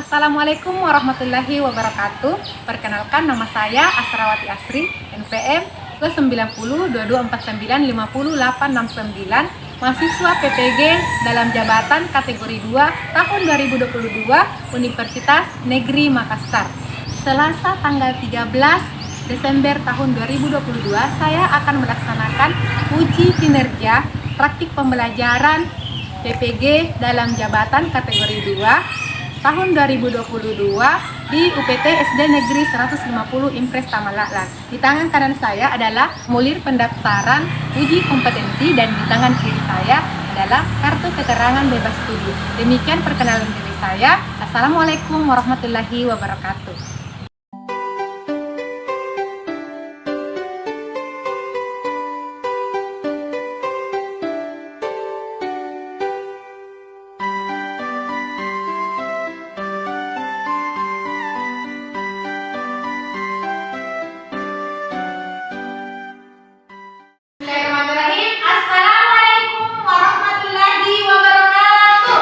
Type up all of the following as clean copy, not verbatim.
Assalamualaikum warahmatullahi wabarakatuh. Perkenalkan, nama saya Asrawati Asri, NPM ke 90 2249 50869, mahasiswa PPG dalam jabatan kategori 2 tahun 2022 Universitas Negeri Makassar. Selasa tanggal 13 Desember tahun 2022, saya akan melaksanakan uji kinerja praktik pembelajaran PPG dalam jabatan kategori 2 tahun 2022 di UPT SD Negeri 150 Impres Tamalaklan. Di tangan kanan saya adalah formulir pendaftaran uji kompetensi dan di tangan kiri saya adalah kartu keterangan bebas studi. Demikian perkenalan diri saya. Assalamualaikum warahmatullahi wabarakatuh. Bismillahirrahmanirrahim. Assalamualaikum warahmatullahi wabarakatuh.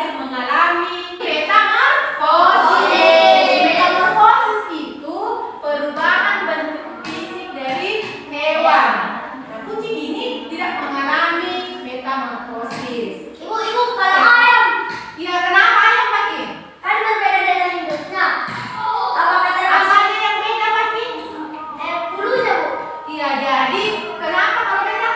tidak mengalami metamorfosis. Metamorfosis itu perubahan bentuk fisik dari hewan. Nah, kucing ini tidak mengalami metamorfosis. Ibu, kalau ayam, Ya, kenapa ayam pakai? kan berbeda dengan hidupnya. Apakah termasuk Apanya yang beda pakai? bulunya, Bu? Iya, jadi kenapa kalau beda?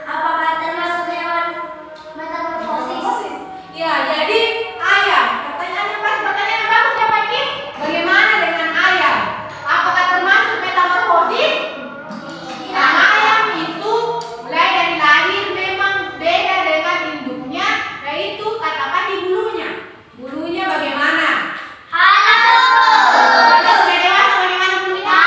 Apakah termasuk hewan metamorfosis? Ya, jadi ayam. Pertanyaan bagus ya Pak Kim. Bagaimana dengan ayam? Apakah termasuk metamorfosis? Nah, ayam itu mulai dari lahir memang beda dengan induknya, yaitu katakan di bulunya. Bulunya bagaimana? Halo. Kalau sudah dewasa bagaimana bulunya?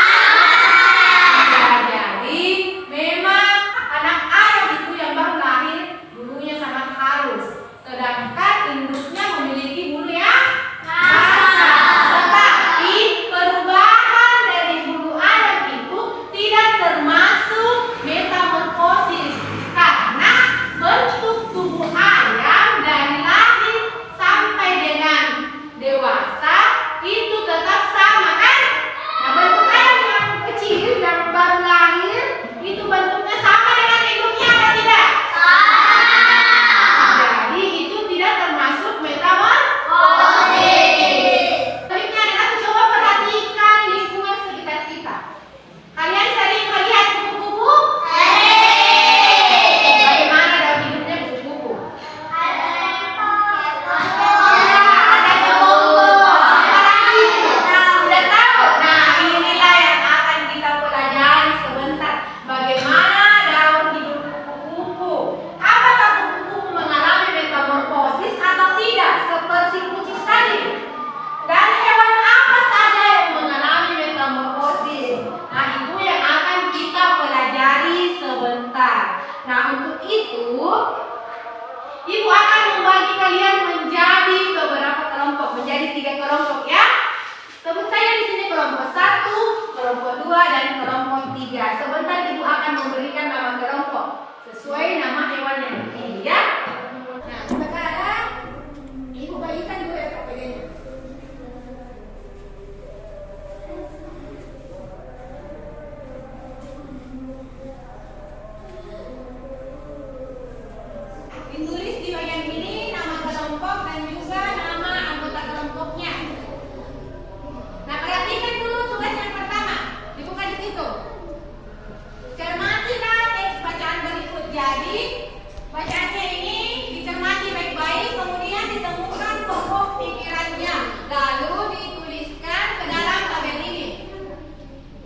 Ya, jadi memang anak ayam itu yang baru lahir bulunya sangat halus, sedangkan induknya memiliki bulu yang kasar. Tetapi perubahan dari bulu ayam itu tidak termasuk metamorfosis karena bentuk tubuh ayam dari lahir sampai dengan dewasa itu tetap sama kan? Nah, bentuk ayam yang kecil yang baru lahir itu bentuknya sama dengan induknya atau tidak? Jadi itu tidak termasuk metamorfosis. Selanjutnya adalah coba perhatikan lingkungan sekitar kita. Kalian sering melihat kupu-kupu? Bagaimana dalam hidupnya kupu-kupu? Ada kelompok. Apalagi? Sudah tahu? Nah, inilah yang akan kita pelajari sebentar. Bagaimana dalam hidup kupu-kupu? Apakah kupu-kupu mengalami metamorfosis atau tidak? Seperti kucing tadi. Dan hewan apa saja yang mengalami metamorfosis? Nah, itu yang akan kita pelajari sebentar. Nah, untuk itu Ibu akan membagi kalian menjadi beberapa kelompok, menjadi 3 kelompok ya. Sebut saya di sini kelompok 1, kelompok 2, dan kelompok 3. Sebentar Ibu akan memberikan nama kelompok sesuai nama hewan yang dipilih ya. Nah, sekarang Ibu bagikan dulu ya KPD-nya. Ditulis di bagian ini nama kelompok dan juga nama anggota kelompoknya. Nah, perhatikan dulu tugas yang pertama. Dibuka di situ. Cermatilah teks bacaan berikut. Jadi, bacaannya ini dicermati baik-baik, kemudian ditemukan pokok pikirannya, lalu dituliskan ke dalam tabel ini.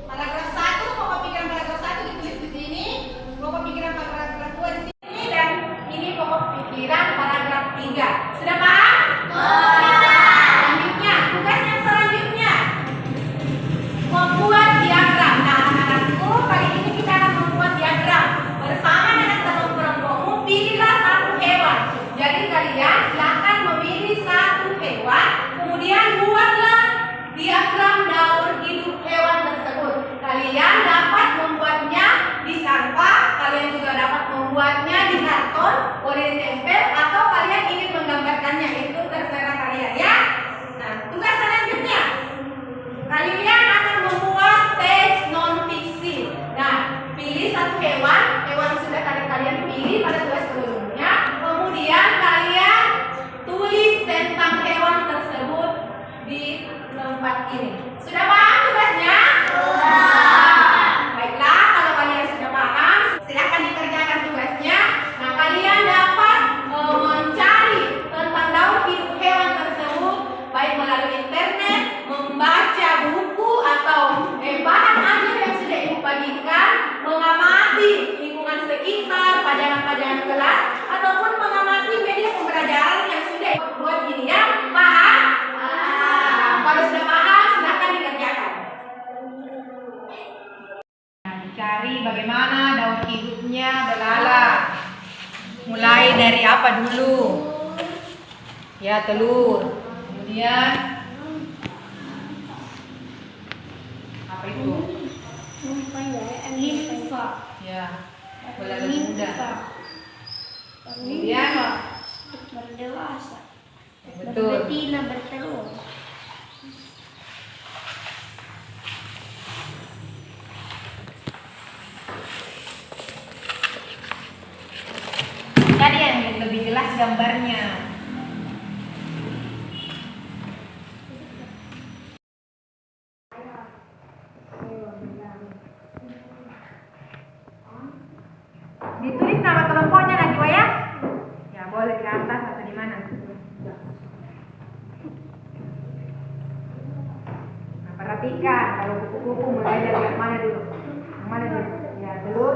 Paragraf 1, pokok pikiran paragraf 1 ditulis di sini, pokok pikiran paragraf 2 di sini, dan ini pokok pikiran paragraf 3. Sudah paham? Selanjutnya, tugas yang selanjutnya membuat diagram. Nah, anak-anakku, kali ini kita akan membuat diagram bersama dengan teman-temanmu. Pilihlah satu hewan. Jadi kalian silakan memilih satu hewan, kemudian buatlah diagram daur hidup hewan tersebut. Kalian dapat membuatnya di kanvas, kalian juga dapat membuatnya di karton, boleh ditempel, atau kalian ingin menggambarkannya, itu terserah kalian ya. Nah, tugas selanjutnya kalian akan membuat teks non fiksi. Nah, pilih satu hewan yang sudah kalian pilih pada tugas sebelumnya. Kemudian kalian tulis tentang hewan tersebut di tempat ini. Sudah paham tugasnya? Baiklah, kalau kalian sudah paham, silakan dikerjakan tugasnya. Nah, kalian dapat mencari tentang daur hidup hewan tersebut baik melalui internet, membaca buku atau bahan ajar yang sudah Ibu bagikan, mengamati lingkungan sekitar, pajangan-pajangan kelas, ataupun mengamati media pembelajaran yang sudah Ibu buat ini ya. Paham? Nah, kalau sudah paham, silakan dikerjakan. Nah, dicari bagaimana daur hidupnya belalang. Mulai dari apa dulu? Ya, telur. Kemudian apa itu? Limfa. Ya, belalang muda. Kemudian Berdewasa. Betul. Betina bertelur. Tadi yang lebih jelas gambarnya. Ditulis nama kelompoknya Najwa ya? Ya boleh di atas atau di mana? Nah, perhatikan kalau kupu-kupu mulai dari yang mana dulu? Yang mana dulu? Ya telur,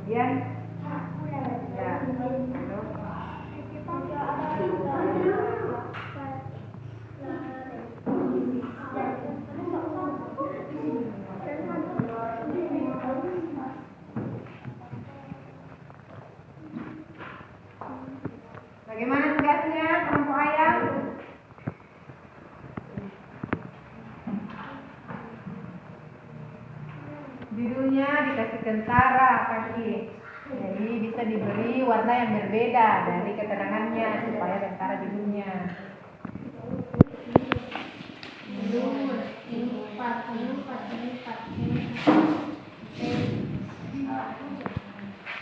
kemudian ya telur. Bagaimana tugasnya kelompok ayam? Judulnya dikasih tentara kaki. Jadi bisa diberi warna yang berbeda dari keterangannya supaya tentara judulnya.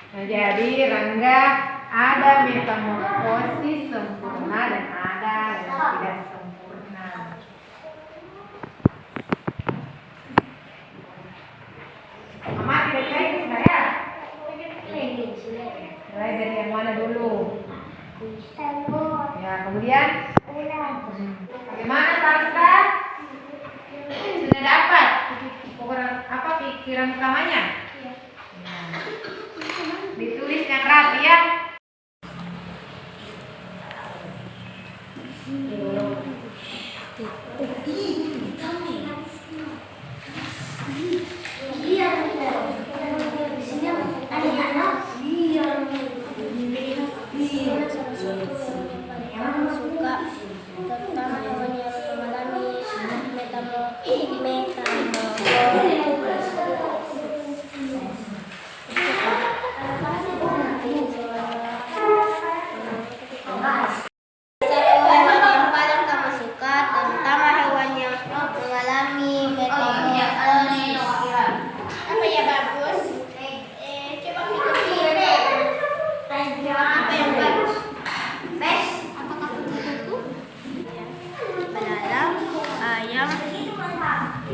Nah, jadi Rangga ada metamorfosis sempurna dan ada yang tidak sempurna. Mama tidak baik saya. Mulai dari yang mana dulu? Ya, kemudian bagaimana Salsa? Sudah dapat apa pikiran utamanya? Nah, ditulis yang rapi ya.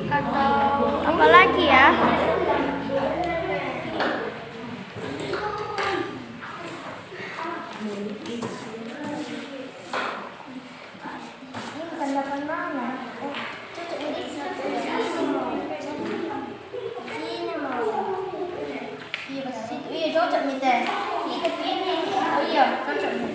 Atau apa lagi ya? Iya cocok nih. Oh iya cocok nih.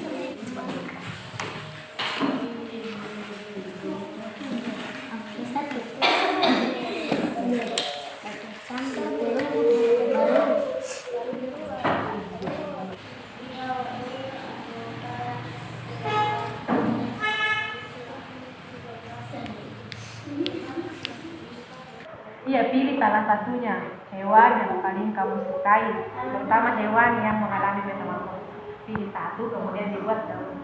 Iya, pilih salah satunya hewan yang paling kamu sukai, terutama hewan yang mengalami metamorfosis. Pilih satu, kemudian dibuat daun.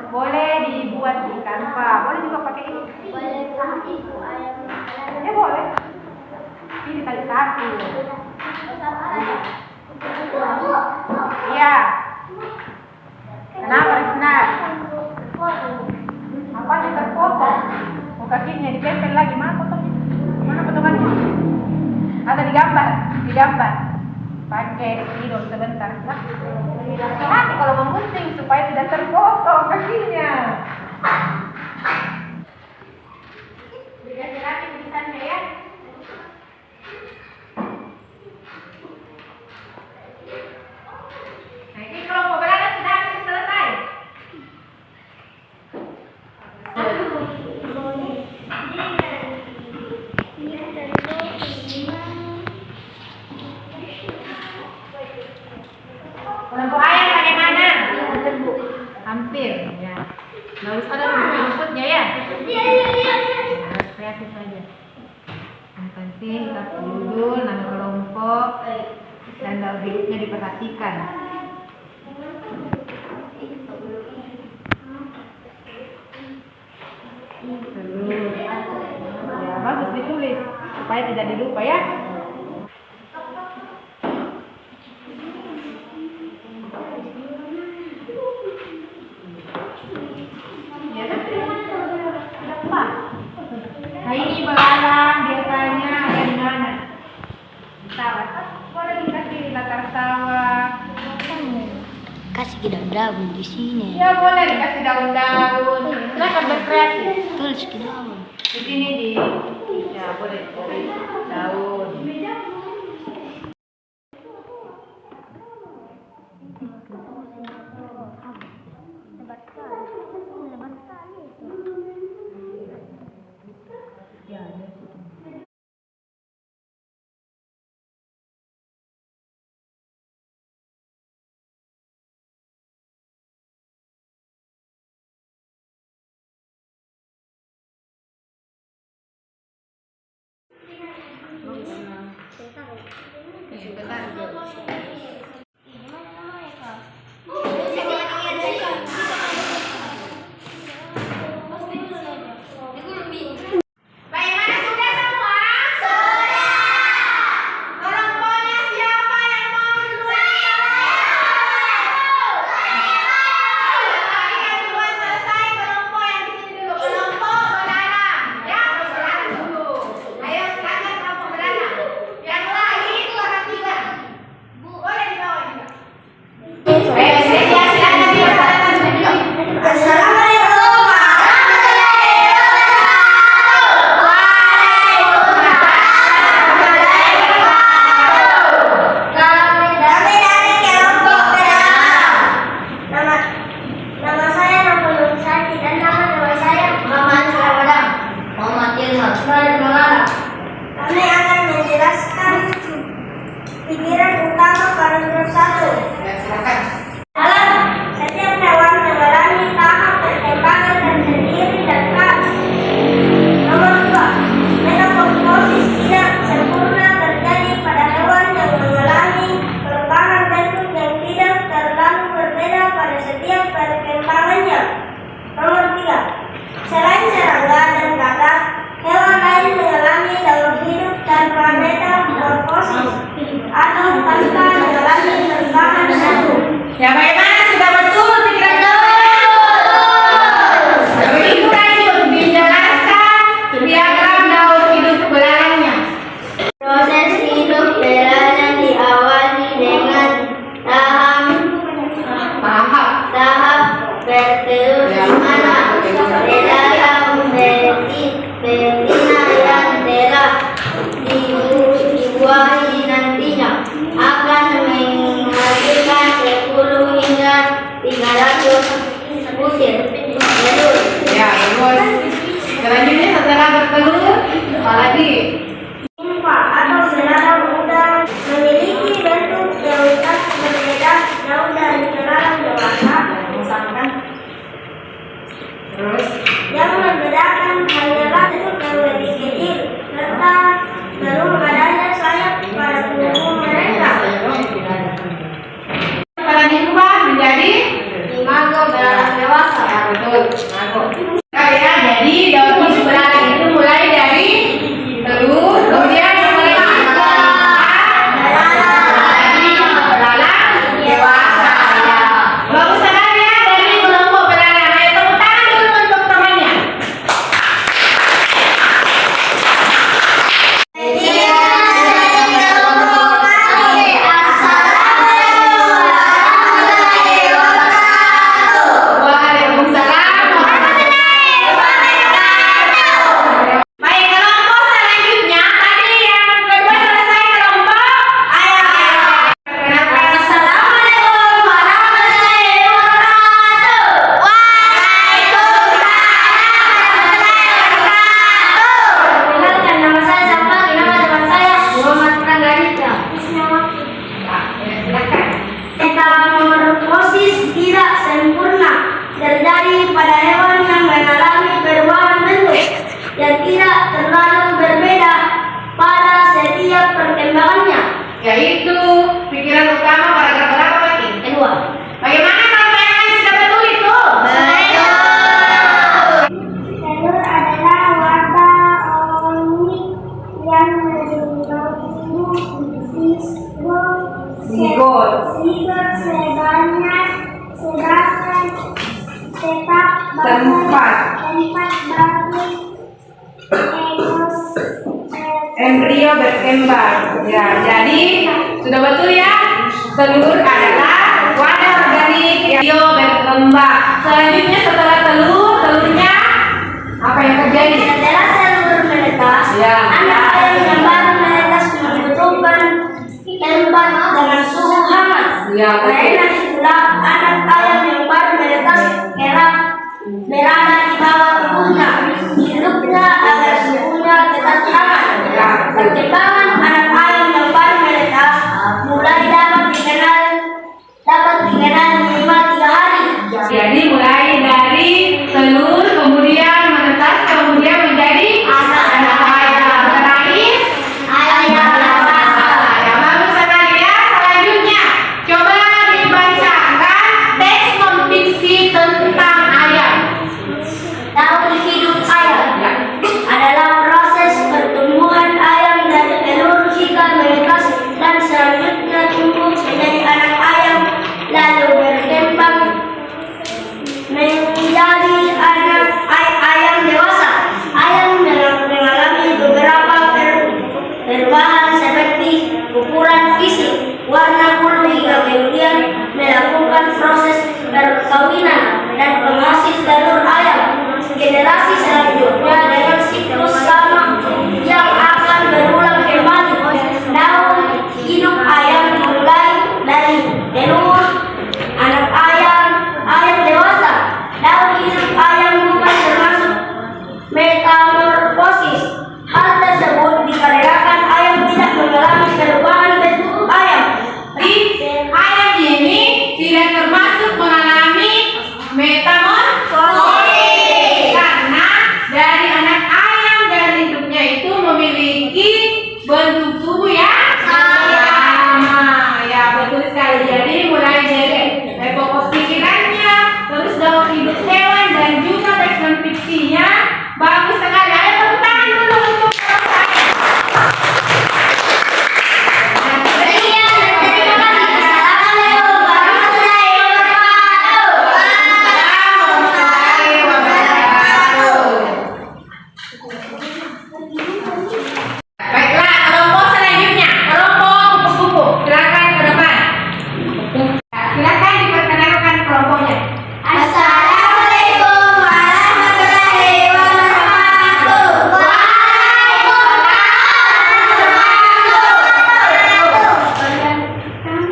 Boleh dibuat di Canva, boleh juga pakai ini. Boleh ibu ayam. Ya boleh. Pilih kali satu. Iya. Kenapa Risnar? Apa yang terpotong? Oh, kakinya ditempel lagi, mana potongnya? Mana potongannya? Ada digambar. Pakai spidol sebentar. Hati kalau memunting supaya tidak terpotong kakinya. Dikasih lagi tulisannya ya. Nah, ini kelompok belakang sudah habis selesai. Kelompok ayam bagaimana? Hampir ya. Nggak usah ada rumput-rumputnya ya. Nah, kreatif saja. Yang penting kasih judul, nama kelompok, dan dalam hidupnya diperhatikan. Telur. Ya, bagus ditulis supaya tidak dilupa ya. Ya, udah pas. Nah, ini belalang biasanya ada di mana? Sawah. Boleh dikasih latar sawah. Kasih ke daun-daun di sini. Ya boleh dikasih daun-daun. Silakan berkreasi. Tulis ke daun. Di sini ya boleh dikasih daun. Ini benar. Bagaimana sudah semua? Sudah. Kelompoknya siapa yang mau duluan? Saya duluan selesai kelompok yang di sini dulu. Kelompok belalang. Ya, belalang dulu. Ayo silakan kelompok belalang. Yang lain itu orang tiga. Boleh dibawa juga. Silakan dia. Assalamualaikum. Kami dari kelompok belalang. Nama saya Nurul Sati dan nama teman saya Muhammad Ramadan. Muhammad Ilham. Kami akan menjelaskan pikiran utama paragraf 1. Ya, silakan. Dalam setiap hewan mengalami tahap perkembangan tersendiri dan khas. Nomor 2. Metamorfosis tidak sempurna terjadi pada hewan yang mengalami perubahan bentuk yang tidak terlalu berbeda pada setiap perkembangannya. Nomor 3. Selain serangga dan kakak, hewan lain mengalami daur hidup tanpa metamorfosis atau tanpa mengalami perubahan bentuk. Ya, bagaimana sudah betul pikiran begitu lanjut dijelaskan diagram daur hidup belalangnya. Proses hidup belalang diawali dengan tahap bertelur di mana belalang betina yang telah dibuahi nantinya akan menghasilkan 10 hingga 300 butir telur. Ya, terus selanjutnya setelah bertelur apalagi? Nimfa atau belalang muda memiliki bentuk yang tak berbeda jauh dari belalang dewasa. Terus Yang membedakan hanyalah bentuk yang lebih kecil serta belum adanya sayap pada tubuh mereka. kepala nimfa menjadi Imago belalang dewasa. ya betul. Ya, jadi daur hidup belalang itu mulai dari telur, kemudian mulai belalang dewasa. Ya. Bagus sekali ya dari kelompok belalang. Ayo tepuk tangan dulu untuk temannya. Waalaikumsalam warahmatullahi tempat embrio berkembang. Ya, jadi sudah betul ya. Telur adalah wadah organik yang embrio berkembang. Selanjutnya setelah telurnya apa yang terjadi? Setelah telur menetas, Ya. anak ayam yang baru menetas membutuhkan tempat dengan suhu hangat. Ya, betul. Karena itulah anak ayam yang baru menetas kerap berada di bawah tubuhnya. Hidupnya agar suhunya tetap hangat. Ya. Perkembangan anak ayam yang baru menetas mulai dapat dikenal minimal 3 hari. Jadi mulai dari telur, kemudian menetas, kemudian menjadi anak ayam. Terakhir Ayam dewasa. ya, bagus sekali ya. Selanjutnya coba dibacakan teks non-fiksi tentang ayam. Daun hidup ayam Ya. adalah proses pertumbuhan ayam dari telur hingga menetas dan selanjutnya tumbuh menjadi anak ayam lalu berkembang menjadi anak ayam dewasa. Ayam mengalami beberapa perubahan seperti ukuran fisik, warna bulu hingga kemudian melakukan proses perkawinan dan penghasil telur ayam. Generasi selanjutnya dengan siklus sama yang akan berulang kembali. Daun hidup ayam dimulai dari telur, anak ayam dewasa. Daun hidup ayam bukan termasuk metamorfosis. Hal tersebut dikarenakan ayam tidak mengalami perubahan bentuk ayam. Jadi ayam ini tidak termasuk mengalami metamorfosis karena dari anak ayam dan hidupnya itu memiliki bentuk tubuh yang sama. Ya, betul sekali. Jadi mulai dari pokok pikirannya, terus dalam hidup hewan dan juga teks non fiksinya bagus sekali. Ayo tepuk tangan dulu untuk Baiklah, kelompok selanjutnya, kelompok kupu-kupu. Silakan ke depan. Ya, silakan diperkenalkan kelompoknya. Assalamualaikum warahmatullahi wabarakatuh.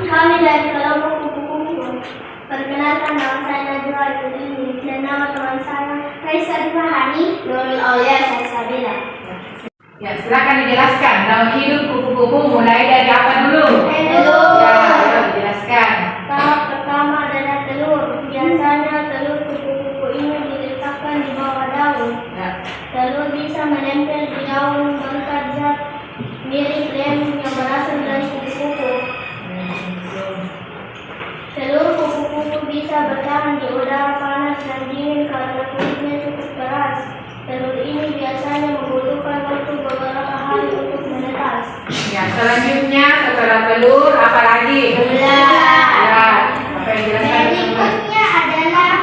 Kami dari kelompok kupu-kupu. Perkenalkan, nama saya Najwa Yudini dan nama teman saya Raisa Difahani, Nurul Aulia Salsabila. Ya, silakan dijelaskan. Daun hidup kupu-kupu mulai dari apa dulu? Telur. Ya, ayo dijelaskan. Tahap pertama adalah telur. Biasanya telur kupu-kupu ini diletakkan di bawah daun. Ya. Telur bisa menempel di daun berkat zat mirip lem yang berasal dari kupu-kupu. Telur kupu-kupu bisa bertahan di udara panas dan dingin karena kulitnya cukup keras. Telur ini biasanya membutuhkan waktu beberapa hari untuk menetas. Ya, selanjutnya setelah telur apa lagi? Ular. Ya, apa yang dijelaskan? Berikutnya adalah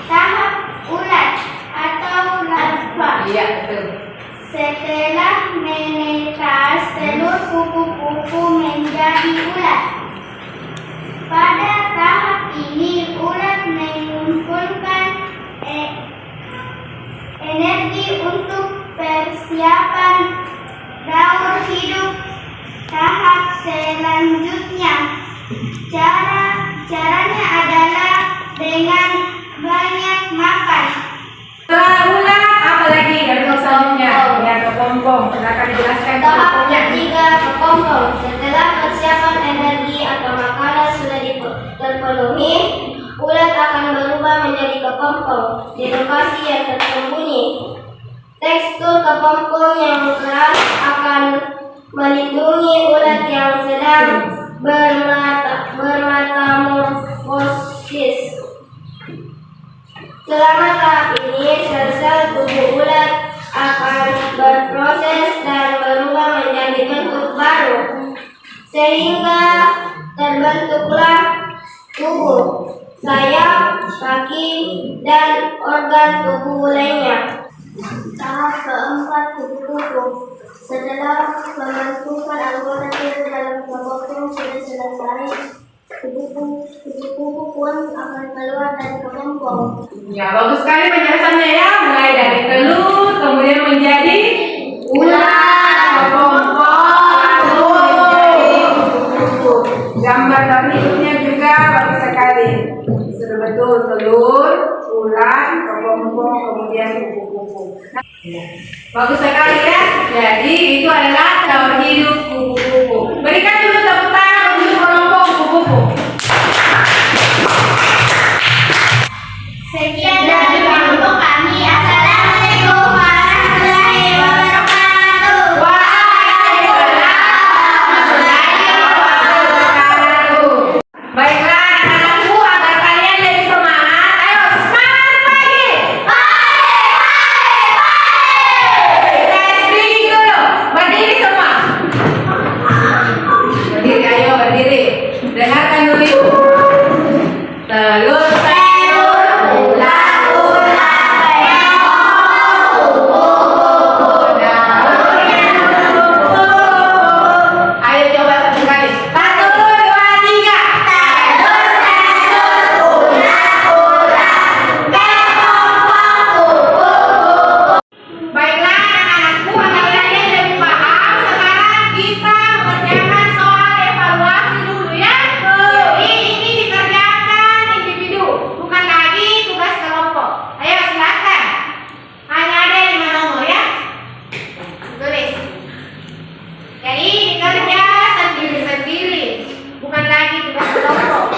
tahap ulat atau larva. Iya, betul. Setelah menetas, telur kupu-kupu menjadi ulat. Pada tahap ini, ulat mengumpulkan energi untuk persiapan daur hidup tahap selanjutnya. Caranya adalah dengan banyak makan. Setelah ulat apa lagi dari selanjutnya? Ya, kepompong. Silakan dijelaskan Tahap kepompongnya. ketiga, kepompong. Setelah persiapan energi atau makanan sudah terpenuhi, ulat akan berubah menjadi kepompong di lokasi yang tersembunyi. Tekstur kepompong yang keras akan melindungi ulat yang sedang bermetamorfosis. Selama tahap ini, sel-sel tubuh ulat akan berproses dan berubah menjadi bentuk baru, sehingga terbentuklah tubuh, sayap, kaki, dan organ tubuh lainnya. Tahap keempat, kupu-kupu. Setelah memasukkan anggota tidur dalam kelompok sudah selesai, kupu-kupu pun akan keluar dari kelompok. Ya, bagus sekali penjelasannya ya. Mulai dari telur, kemudian menjadi ular, kepompong, lalu menjadi kupu-kupu. Gambar dari hidupnya juga bagus sekali. Sudah betul, telur, ular, kepompong, kemudian kupu-kupu. Nah, bagus sekali ya. Jadi itu adalah daur hidup kupu-kupu. Berikan dulu tepuk tangan untuk kelompok kupu-kupu. Sekian dari kelompok kami. Assalamualaikum warahmatullahi wabarakatuh. Waalaikumsalam warahmatullahi wabarakatuh. Baiklah anak-anakku, agar kalian lebih semangat, ayo semangat pagi. Kita speaking dulu. Berdiri semua. Berdiri, ayo berdiri. Dengarkan dulu. Telur. Ayo coba satu kali. 1, 2, 3. Baiklah anak-anakku, agar kalian lebih paham, sekarang kita mengerjakan soal evaluasi dulu ya. Jadi ini dikerjakan individu, bukan lagi tugas kelompok. Ayo silakan. Hanya ada 5 nomor ya. Tulis. Jadi dikerja sendiri-sendiri, bukan lagi tugas kelompok.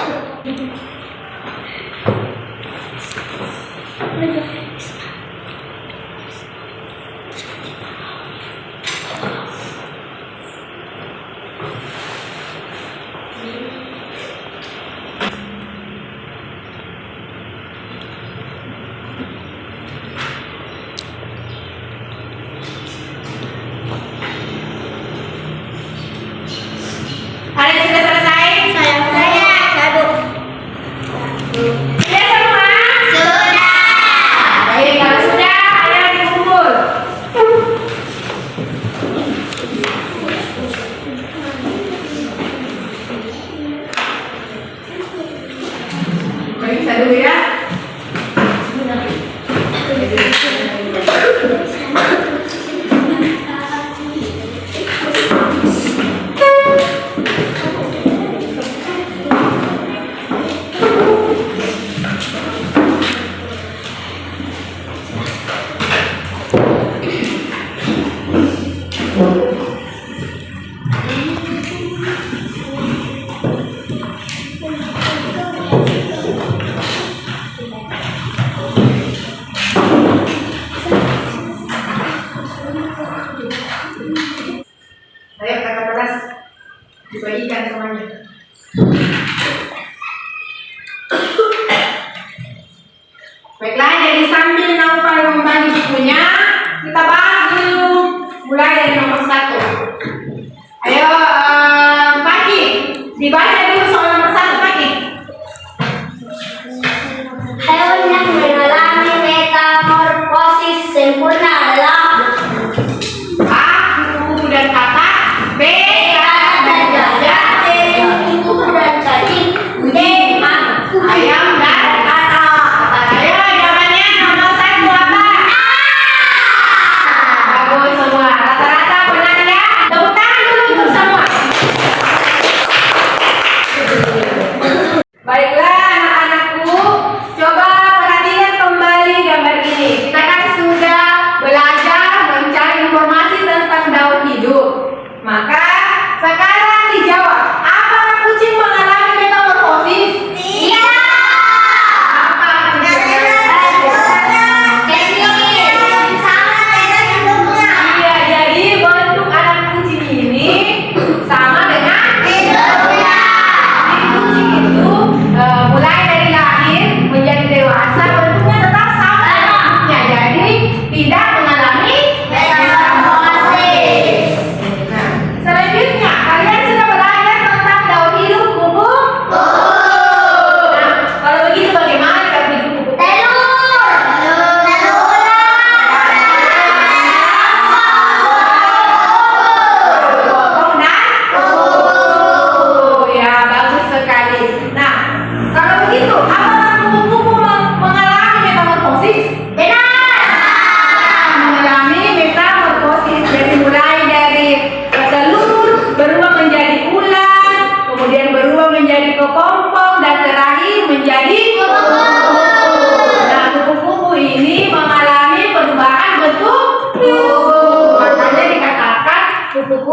Ada yang sudah selesai? Sudah semua? Sudah.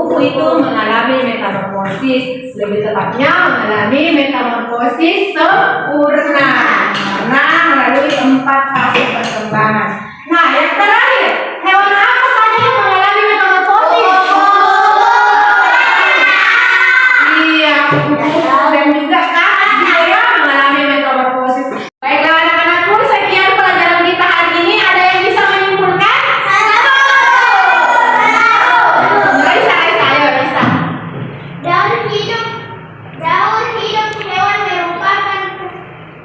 buku itu mengalami metamorfosis, lebih tepatnya mengalami metamorfosis sempurna karena melalui 4 fase perkembangan. Nah, yang terakhir, hewan apa saja yang mengalami metamorfosis? Iya, kupu-kupu dan juga kakak juga ya mengalami metamorfosis. Baiklah anak-anakku, sekian pelajaran kita hari ini. Ada yang bisa menyimpulkan? Raisa, ayo Raisa. Daur hidup hewan merupakan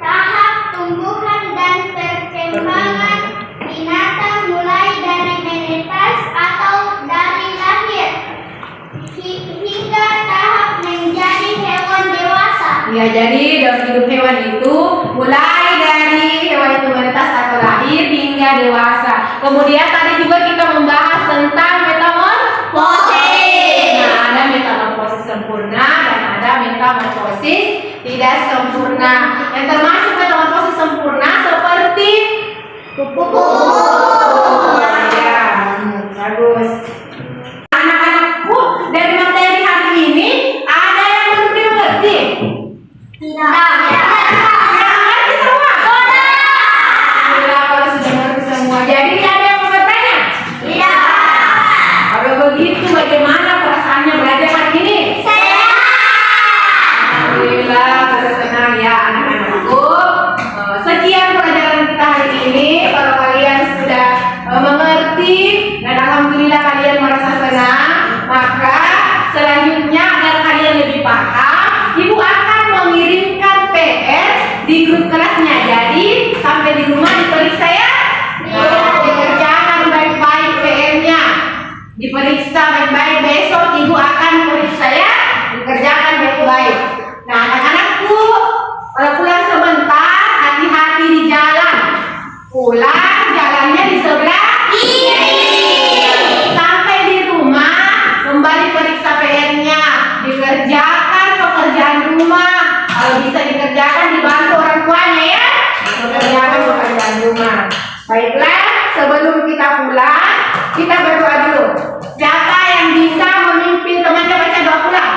tahap tumbuhan dan perkembangan binatang mulai dari menetas atau dari lahir hingga tahap menjadi hewan dewasa. Ya, jadi daur hidup hewan itu mulai dari hewan itu menetas atau lahir hingga dewasa. Kemudian tadi juga kita membahas tentang metamorfosis. Nah, ada metamorfosis sempurna dan ada metamorfosis tidak sempurna. Yang termasuk metamorfosis sempurna seperti kupu-kupu. Ya, bagus. Anak-anakku, dari materi hari ini ada yang belum dimengerti? Mengerti semua? Alhamdulillah kalau sudah mengerti semua. Jadi ada yang mau bertanya? Kalau begitu bagaimana perasaannya belajar hari ini? Alhamdulillah sudah senang ya anak-anakku. Sekian pelajaran kita hari ini. Kalau kalian sudah mengerti dan alhamdulillah kalian merasa senang, maka selanjutnya agar kalian lebih paham, ibu akan mengirimkan PR di grup kelasnya. Jadi sampai di rumah diperiksa ya. Nah, dikerjakan baik-baik PR-nya. Diperiksa baik-baik, besok ibu akan periksa ya. Dikerjakan baik-baik. Nah, anak-anakku, kalau pulang sebentar, hati-hati di jalan. Pulang jalannya di sebelah kiri. Sampai di rumah, kembali periksa PR-nya. Dikerjakan pekerjaan rumah. Kalau bisa dikerjakan, dibantu orang tuanya ya. Mengerjakan pekerjaan rumah. Baiklah, sebelum kita pulang, kita berdoa dulu. Siapa yang bisa memimpin temannya baca doa pulang?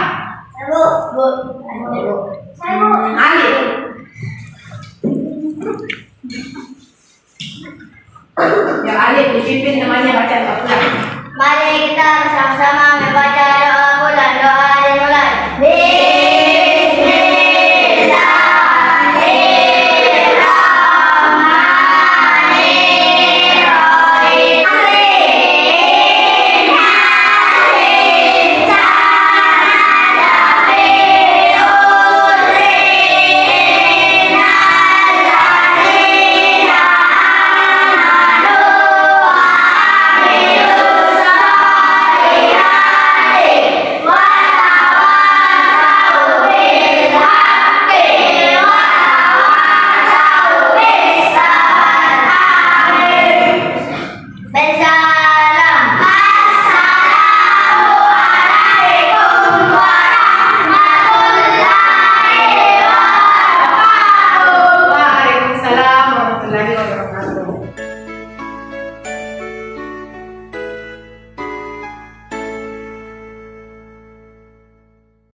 Ali. Ya, Ali dipimpin temannya baca doa pulang. Mari kita bersama-sama membaca